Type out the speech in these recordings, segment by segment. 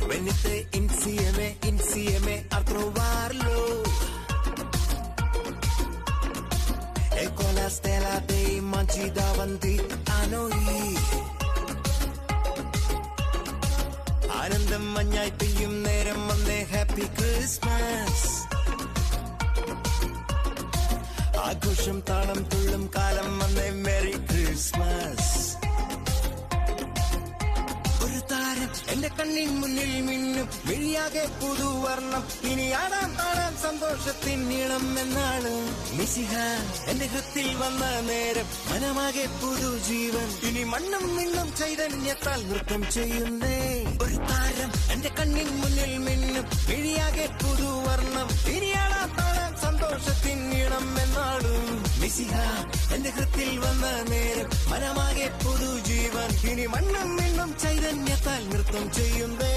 Venite insieme a trovarlo. E con la stella dei mangi davanti a noi. ആനന്ദം മഞ്ഞായി പെയ്യും നേരം വന്നേ happy Christmas. ആഘോഷം താളം തുള്ളും കാലം വന്നേ മെറി ക്രിസ്മസ്. ഒരു താരം എന്റെ കണ്ണിൻ മുന്നിൽ മിന്നും മിഴിയാകെ പുതുവർണ്ണം. ഇനി ആടാം പാടാം സന്തോഷത്തിൻ നീളം എന്നാണ്. മിശിഹ എന്റെ ഹൃത്തിൽ വന്ന നേരം മനമാകെ പുതുജീവൻ. ഇനി മണ്ണും മിണ്ണും ചൈതന്യത്താൽ നൃത്തം ചെയ്യുന്നേ. ഒരു താരം എന്റെ കണ്ണിൻ മുന്നിൽ മിന്നും മിഴിയാകെ പുതുവർണ്ണം. ഇനി ആടാം പാടാം സന്തോഷത്തിൻ നീളം എന്നാണ്. മിശിഹ എന്റെ ഹൃത്തിൽ വന്ന നേരം മനമാകെ പുതുജീവൻ. ഇനി മണ്ണും മിണ്ണും ചൈതന്യത്താൽ നൃത്തം ചെയ്യുന്നേ.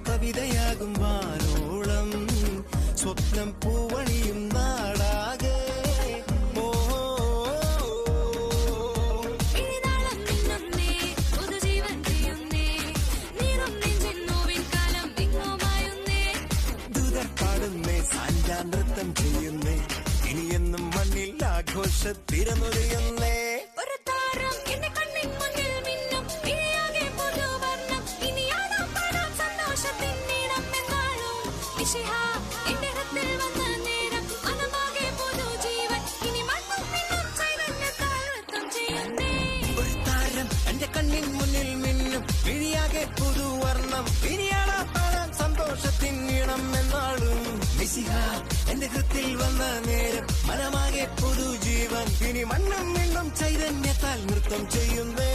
കവിതയാകും വാനോളം സ്വപ്നം പൂവണിയും നാടാകെ. ദൂതർ പാടുന്നേ സാന്റാ നൃത്തം ചെയ്യുന്നേ. ഇനിയെന്നും മണ്ണിൽ ആഘോഷത്തിരമൊഴിയുന്നേ. ഒരു താരം എന്റെ കണ്ണിൻ മുന്നിൽ മിന്നും മിഴിയാകെ പുതുവർണ്ണം. ഇനിയാളാ പാടാൻ സന്തോഷത്തിൻ നീളം എന്നാളും. മിശിഹ എന്റെ ഹൃത്തിൽ വന്ന നേരം മനമാകെ പുതുജീവൻ. ഇനി മണ്ണും മിണ്ണും ചൈതന്യത്താൽ നൃത്തം ചെയ്യുന്നേ.